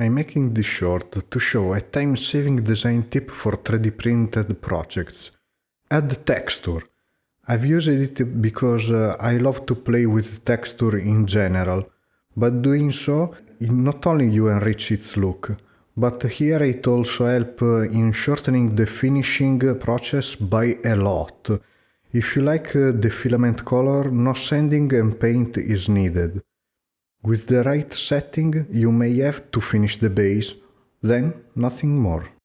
I'm making this short to show a time-saving design tip for 3D printed projects. Add texture. I've used it because I love to play with texture in general, but doing so, not only you enrich its look, but here it also helps in shortening the finishing process by a lot. If you like the filament color, no sanding and paint is needed. With the right setting, you may have to finish the base, then nothing more.